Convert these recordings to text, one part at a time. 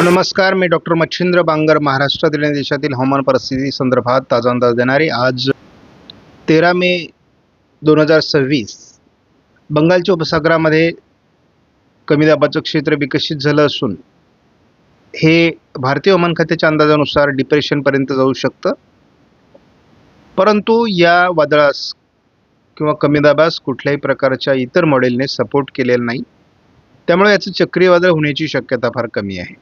नमस्कार, मी डॉक्टर मच्छिंद्र बांगर. महाराष्ट्रातील आणि देशातील हवामान परिस्थिती संदर्भात ताजा अंदाज देणारे. आज 13 मे 2026 बंगालच्या उपसागरामध्ये कमी दाबाचं क्षेत्र विकसित झालं असून हे भारतीय हवामान खात्याच्या अंदाजानुसार डिप्रेशनपर्यंत जाऊ शकतं. परंतु या वादळास किंवा कमी दाबास कुठल्याही प्रकारच्या इतर मॉडेलने सपोर्ट केलेला नाही, त्यामुळे याचं चक्रीय वादळ होण्याची शक्यता फार कमी आहे.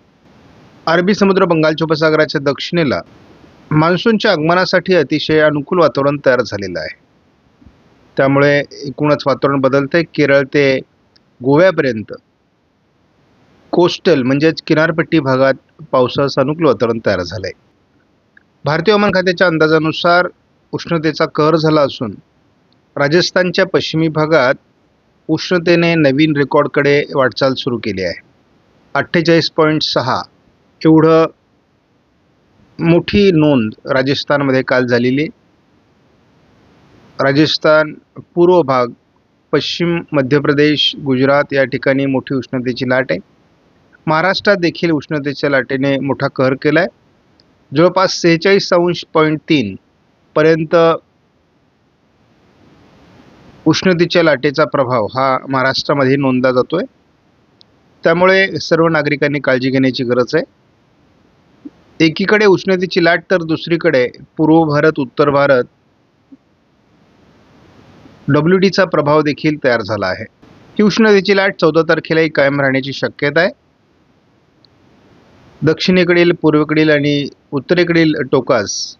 अरबी समुद्र बंगालच्या उपसागराच्या दक्षिणेला मान्सूनच्या आगमनासाठी अतिशय अनुकूल वातावरण तयार झालेलं आहे. त्यामुळे एकूणच वातावरण बदलते. केरळ ते गोव्यापर्यंत कोस्टल म्हणजेच किनारपट्टी भागात पावसाचं अनुकूल वातावरण तयार झालं आहे. भारतीय हवामान खात्याच्या अंदाजानुसार उष्णतेचा कहर झाला असून राजस्थानच्या पश्चिमी भागात उष्णतेने नवीन रेकॉर्डकडे वाटचाल सुरू केली आहे. 48.6 एवढं मोठी नोंद राजस्थानमध्ये काल झालेली. राजस्थान पूर्व भाग, पश्चिम मध्य प्रदेश, गुजरात या ठिकाणी मोठी उष्णतेची लाट आहे. महाराष्ट्रात देखील उष्णतेच्या लाटेने मोठा कहर केला आहे. जवळपास 46.3 पर्यंत उष्णतेच्या लाटेचा प्रभाव हा महाराष्ट्रामध्ये नोंदला जातोय. त्यामुळे सर्व नागरिकांनी काळजी घेण्याची गरज आहे. एकीकडे उष्णतेची लाट तर दुसरीकडे पूर्व भारत, उत्तर भारत WDचा प्रभाव देखील तयार झाला आहे. ही उष्णतेची लाट 14 तारखेलाही कायम राहण्याची शक्यता आहे. दक्षिणेकडील, पूर्वेकडील आणि उत्तरेकडील टोकास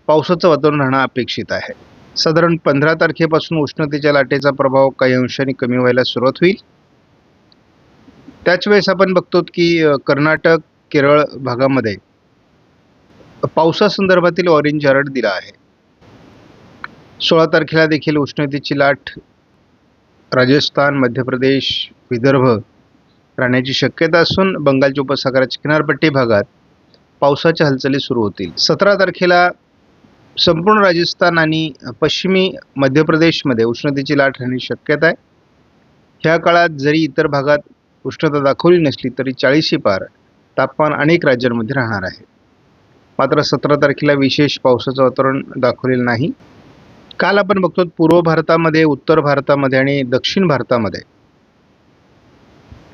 पावसाचं वातावरण राहणं अपेक्षित आहे. साधारण 15 तारखेपासून उष्णतेच्या लाटेचा प्रभाव काही अंशाने कमी व्हायला सुरुवात होईल. त्याच वेळेस आपण बघतो की कर्नाटक, केरळ भागामध्ये पावसासंदर्भातील ऑरेंज अलर्ट दिला आहे. 16 तारखेला देखील उष्णतेची लाट राजस्थान, मध्य प्रदेश, विदर्भ राहण्याची शक्यता असून बंगालच्या उपसागराच्या किनारपट्टी भागात पावसाच्या हालचाली सुरू होतील. 17 तारखेला संपूर्ण राजस्थान आणि पश्चिमी मध्य प्रदेशमध्ये उष्णतेची लाट राहण्याची शक्यता आहे. ह्या काळात जरी इतर भागात उष्णता दाखवली नसली तरी 40 पार तापमान अनेक राज्यांमध्ये राहणार आहे. मात्र 17 तारखेला विशेष पावसाचं वातावरण दाखवलेलं नाही. काल आपण बघतो पूर्व भारतामध्ये, उत्तर भारतामध्ये आणि दक्षिण भारतामध्ये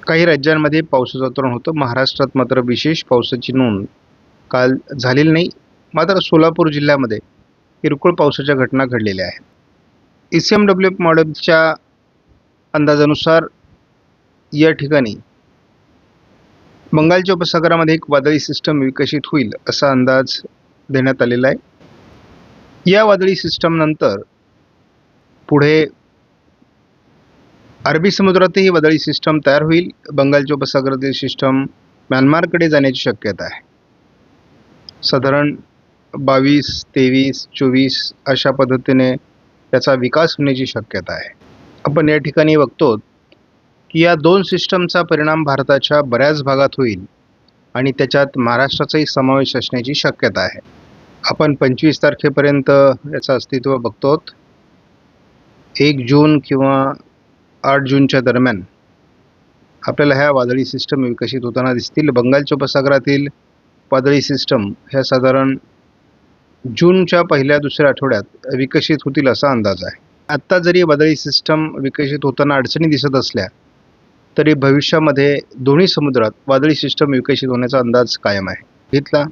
काही राज्यांमध्ये पावसाचं वातावरण होतं. महाराष्ट्रात मात्र विशेष पावसाची नोंद काल झालेली नाही. मात्र सोलापूर जिल्ह्यामध्ये किरकोळ पावसाच्या घटना घडलेल्या आहेत. ECMWF मॉडेलच्या अंदाजानुसार या ठिकाणी बंगालच्या उपसागरामध्ये एक वादळी सिस्टम विकसित होईल असा अंदाज देण्यात आलेला आहे. या वादळी सिस्टम नंतर पुढे अरबी समुद्रातही वादळी सिस्टम तयार होईल. बंगालच्या उपसागरातील सिस्टम म्यानमारकडे जाण्याची शक्यता आहे. साधारण 22, 23, 24 अशा पद्धतीने त्याचा विकास होण्याची शक्यता आहे. आपण या ठिकाणी बघतो की या दोन सिस्टमचा परिणाम भारताच्या बऱ्याच भागात होईल आणि त्याच्यात महाराष्ट्राचाही समावेश असण्याची शक्यता आहे. आपण 25 तारखेपर्यंत याचं अस्तित्व बघतो. 1 जून किंवा 8 जूनच्या दरम्यान आपल्याला ह्या वादळी सिस्टम विकसित होताना दिसतील. बंगालच्या उपसागरातील वादळी सिस्टम ह्या साधारण जूनच्या पहिल्या दुसऱ्या आठवड्यात विकसित होतील असा अंदाज आहे. आत्ता जरी वादळी सिस्टम विकसित होताना अडचणी दिसत असल्या तरी भविष्यामध्ये दोन्ही समुद्रात वादळी सिस्टम विकसित होण्याचा अंदाज कायम आहे. घेतला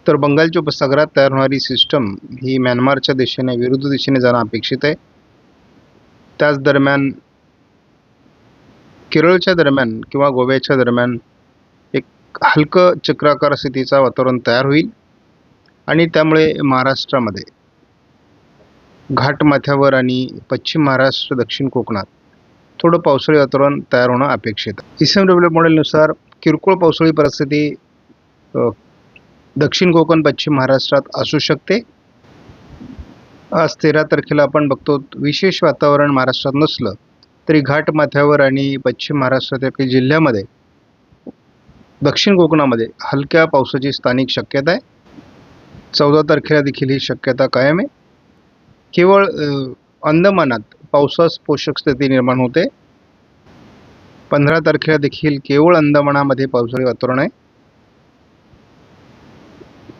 तर बंगालच्या उपसागरात तयार होणारी सिस्टम ही म्यानमारच्या दिशेने, विरुद्ध दिशेने जाणं अपेक्षित आहे. त्याच दरम्यान केरळच्या दरम्यान किंवा गोव्याच्या दरम्यान एक हलकं चक्राकार स्थितीचा वातावरण तयार होईल आणि त्यामुळे महाराष्ट्रामध्ये घाटमाथ्यावर आणि पश्चिम महाराष्ट्र, दक्षिण कोकणात थोडं पावसाळी वातावरण तयार होणं अपेक्षित आहे. ECMWF मॉडेलनुसार किरकोळ पावसाळी परिस्थिती दक्षिण कोकण, पश्चिम महाराष्ट्रात असू शकते. आज 13 तारखेला आपण बघतो विशेष वातावरण महाराष्ट्रात नसलं तरी घाटमाथ्यावर आणि पश्चिम महाराष्ट्रातील काही जिल्ह्यामध्ये, दक्षिण कोकणामध्ये हलक्या पावसाची स्थानिक शक्यता आहे. 14 तारखेला देखील ही शक्यता कायम आहे. केवळ अंदमानात पावसास पोषक स्थिती निर्माण होते. 15 तारखेला देखील केवळ अंदमानामध्ये पावसाळी वातावरण आहे.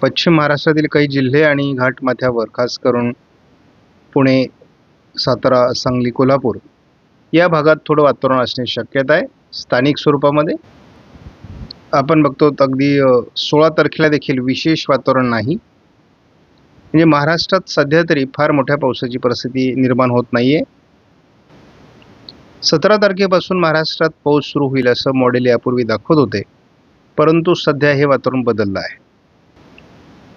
पश्चिम महाराष्ट्रातील काही जिल्हे आणि घाटमाथ्यावर खास करून पुणे, सातारा, सांगली, कोल्हापूर या भागात थोडं वातावरण असण्याची शक्यता आहे. स्थानिक स्वरूपामध्ये आपण बघतो अगदी 16 तारखेला देखील विशेष वातावरण नाही. म्हणजे महाराष्ट्रात सध्या तरी फार मोठ्या पावसाची परिस्थिती निर्माण होत नाहीये. 17 तारखेपासून महाराष्ट्रात पाऊस सुरू होईल असं मॉडेल यापूर्वी दाखवत होते, परंतु सध्या हे वातावरण बदललं आहे.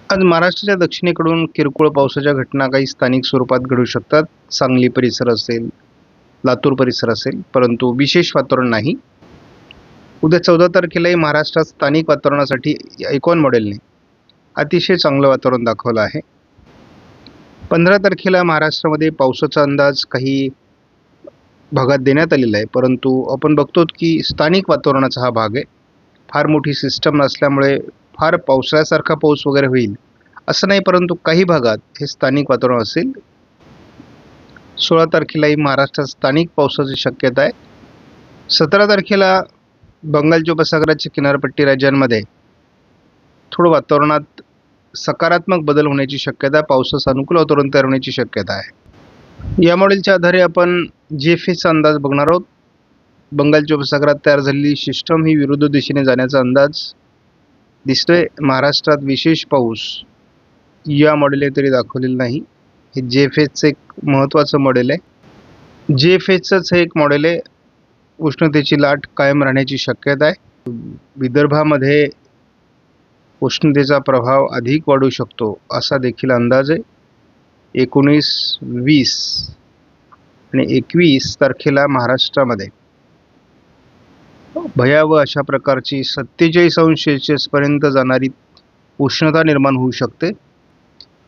आज महाराष्ट्राच्या दक्षिणेकडून किरकोळ पावसाच्या घटना काही स्थानिक स्वरूपात घडू शकतात. सांगली परिसर असेल, लातूर परिसर असेल, परंतु विशेष वातावरण नाही. उद्या 14 तारखेलाही महाराष्ट्रात स्थानिक वातावरणासाठी आयकॉन मॉडेलने अतिशय चांगलं वातावरण दाखवलं आहे. 15 तारखेला महाराष्ट्रामध्ये पावसाचा अंदाज काही भागात देण्यात आलेला आहे, परंतु आपण बघतो की स्थानिक वातावरणाचा हा भाग आहे. फार मोठी सिस्टम नसल्यामुळे फार पावसाळ्यासारखा पाऊस वगैरे होईल असं नाही, परंतु काही भागात हे स्थानिक वातावरण असेल. 16 तारखेलाही महाराष्ट्रात स्थानिक पावसाची शक्यता आहे. 17 तारखेला बंगालच्या उपसागराच्या किनारपट्टी राज्यांमध्ये थोडं वातावरणात सकारात्मक बदल होण्याची शक्यता, पावसाचं अनुकूल वातावरण तयार होण्याची शक्यता आहे. या मॉडेलच्या आधारे आपण GFAचा अंदाज बघणार आहोत. बंगालच्या उपसागरात तयार झालेली सिस्टम ही विरुद्ध दिशेने जाण्याचा अंदाज दिसतोय. महाराष्ट्रात विशेष पाऊस या मॉडेलने तरी दाखवलेलं नाही. हे GFAचं एक महत्त्वाचं मॉडेल आहे. GFAचंच हे एक मॉडेल आहे. उष्णतेची लाट कायम राहण्याची शक्यता आहे. विदर्भामध्ये उष्णतेचा प्रभाव अधिक वाढू शकतो असा देखील अंदाज आहे. 19, 20 आणि 21 तारखेला महाराष्ट्रामध्ये भयावह अशा प्रकारची 47° पर्यंत जाणारी उष्णता निर्माण होऊ शकते.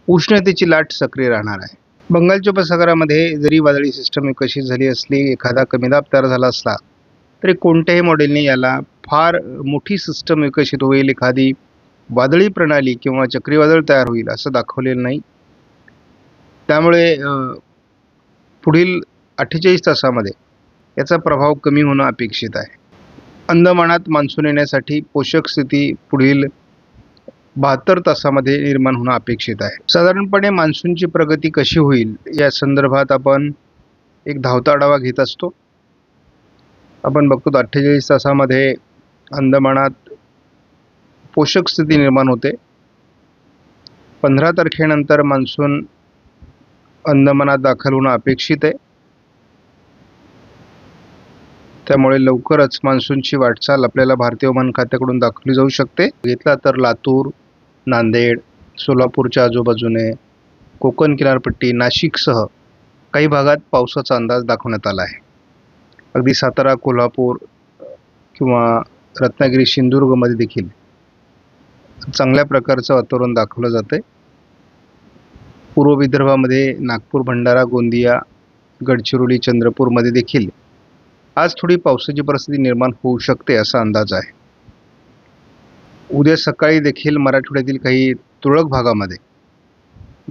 उष्णतेची लाट सक्रिय राहणार आहे. बंगालच्या उपसागरामध्ये जरी वादळी सिस्टम विकसित झाली असली, एखादा कमी दाब तयार झाला असला, तरी कोणत्याही मॉडेलने याला फार मोठी सिस्टम विकसित होईल, एखादी वादळी प्रणाली किंवा चक्रीवादळ तयार होईल असं दाखवलेलं नाही. त्यामुळे पुढील 48 तासामध्ये याचा प्रभाव कमी होणं अपेक्षित आहे. अंदमानात मान्सून येण्यासाठी पोषक स्थिती पुढील 72 तासामध्ये निर्माण होणं अपेक्षित आहे. साधारणपणे मान्सूनची प्रगती कशी होईल या संदर्भात आपण एक धावता आढावा घेत असतो. आपण बघतो 48 तासामध्ये अंदमानात पोषक स्थिती निर्माण होते. 15 तारखेनंतर मान्सून अंदमानात दाखल होणं अपेक्षित आहे. त्यामुळे लवकरच मान्सूनची वाटचाल आपल्याला भारतीय हवामान खात्याकडून दाखवली जाऊ शकते. घेतला तर लातूर, नांदेड, सोलापूरच्या आजूबाजूने, कोकण किनारपट्टी, नाशिकसह काही भागात पावसाचा अंदाज दाखवण्यात आला आहे. अगदी सातारा, कोल्हापूर किंवा रत्नागिरी, सिंधुदुर्गमध्ये देखील चांगल्या प्रकारचं वातावरण दाखवलं जातं. पूर्व विदर्भामध्ये नागपूर, भंडारा, गोंदिया, गडचिरोली, चंद्रपूरमध्ये देखील आज थोडी पावसाची परिस्थिती निर्माण होऊ शकते असा अंदाज आहे. उद्या सकाळी देखील मराठवाड्यातील काही तुरळक भागामध्ये,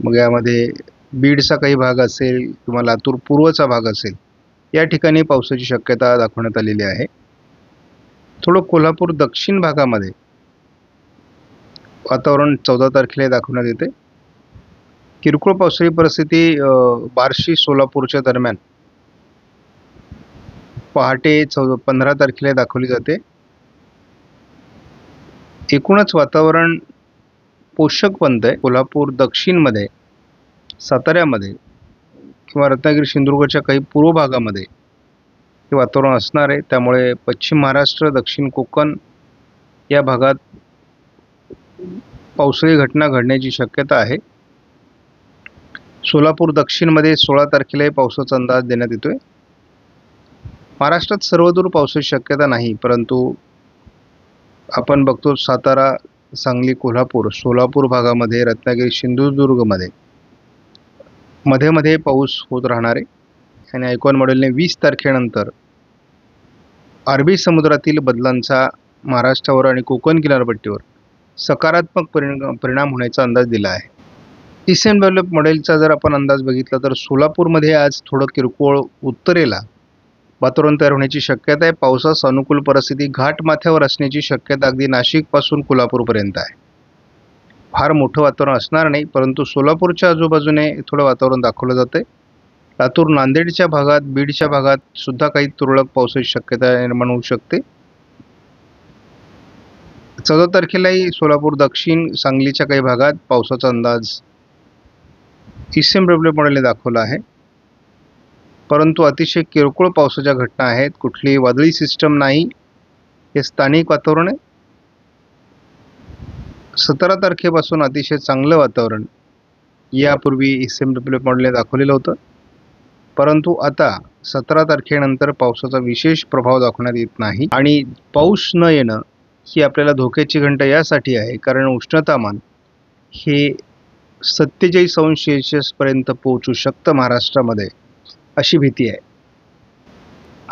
मग यामध्ये बीडचा काही भाग असेल किंवा लातूर पूर्वचा भाग असेल, या ठिकाणी पावसाची शक्यता दाखवण्यात आलेली आहे. थोडं कोल्हापूर दक्षिण भागामध्ये वातावरण 14 तारखेला दाखवण्यात येते. किरकोळ पावसाळी परिस्थिती बार्शी, सोलापूरच्या दरम्यान पहाटे 15 तारखेला दाखवली जाते. एकूणच वातावरण पोषक बनतंय. कोल्हापूर दक्षिणमध्ये, साताऱ्यामध्ये किंवा रत्नागिरी, सिंधुदुर्गच्या काही पूर्व भागामध्ये हे वातावरण असणार आहे. त्यामुळे पश्चिम महाराष्ट्र, दक्षिण कोकण या भागात पावसाळी घटना घडण्याची शक्यता आहे. सोलापूर दक्षिणमध्ये 16 तारखेलाही पावसाचा अंदाज देण्यात येतोय. महाराष्ट्रात सर्वदूर पावसाची शक्यता नाही, परंतु आपण बघतो सातारा, सांगली, कोल्हापूर, सोलापूर भागामध्ये, रत्नागिरी, सिंधुदुर्गमध्ये मध्ये मध्ये पाऊस होत राहणार आहे. आणि आयकॉन मॉडेलने 20 तारखेनंतर अरबी समुद्रातील बदलांचा महाराष्ट्रावर आणि कोकण किनारपट्टीवर सकारात्मक परिणाम होण्याचा अंदाज दिला आहे. ईसेन डेव्हलप मॉडेलचा जर आपण अंदाज बघितला तर सोलापूरमध्ये आज थोडं किरकोळ उत्तरेला वातावरण तयार होण्याची शक्यता आहे. पावसास अनुकूल परिस्थिती घाटमाथ्यावर असण्याची शक्यता अगदी नाशिकपासून कोल्हापूरपर्यंत आहे. फार मोठं वातावरण असणार नाही, परंतु सोलापूरच्या आजूबाजूने थोडं वातावरण दाखवलं जातंय. लातूर नांदेडच्या भागात, बीडच्या भागात सुद्धा काही तुरळक पावसाची शक्यता निर्माण होऊ शकते. 14 तारखेलाही सोलापूर दक्षिण, सांगलीच्या काही भागात पावसाचा अंदाज ICMWF मॉडेलने दाखवला आहे. परंतु अतिशय किरकोळ पावसाच्या घटना आहेत. कुठलीही वादळी सिस्टम नाही, हे स्थानिक वातावरण आहे. 17 तारखेपासून अतिशय चांगलं वातावरण यापूर्वी ICMWF मॉडेलने दाखवलेलं होतं. परंतु आता 17 तारखेनंतर पावसाचा विशेष प्रभाव दाखवण्यात येत नाही. आणि पाऊस न येणं ही आपल्याला धोक्याची घंटा यासाठी आहे, कारण उष्णतामान हे 47° पर्यंत पोहोचू शकतं महाराष्ट्रामध्ये, अशी भीती आहे.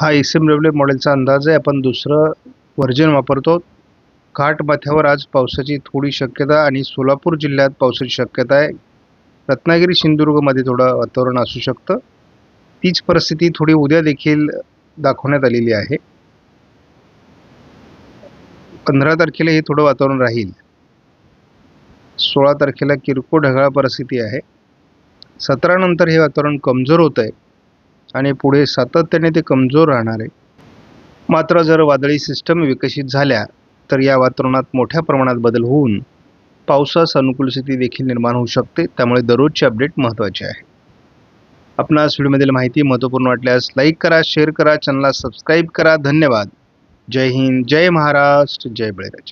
हा ICMWF मॉडेलचा अंदाज आहे. आपण दुसरं व्हर्जन वापरतो. घाटमाथ्यावर आज पावसाची थोडी शक्यता आणि सोलापूर जिल्ह्यात पावसाची शक्यता आहे. रत्नागिरी, सिंधुदुर्गमध्ये थोडं वातावरण असू शकतं. तीच परिस्थिती थोडी उद्या देखील दाखवण्यात आलेली आहे. 15 तारखेला हे थोडं वातावरण राहील. 16 तारखेला किरकोळ ढगाळ परिस्थिती आहे. 17 नंतर हे वातावरण कमजोर होत आहे आणि पुढे सातत्याने ते कमजोर राहणार आहे. मात्र जर वादळी सिस्टम विकसित झाल्या तर या वातावरणात मोठ्या प्रमाणात बदल होऊन पावसास अनुकूल स्थिती देखील निर्माण होऊ शकते. त्यामुळे दररोजचे अपडेट महत्त्वाचे आहे. आपणास व्हिडिओमधील माहिती महत्त्वपूर्ण वाटल्यास लाईक करा, शेअर करा, चॅनलला सबस्क्राईब करा. धन्यवाद. जय हिंद, जय महाराष्ट्र, जय बळीराजा.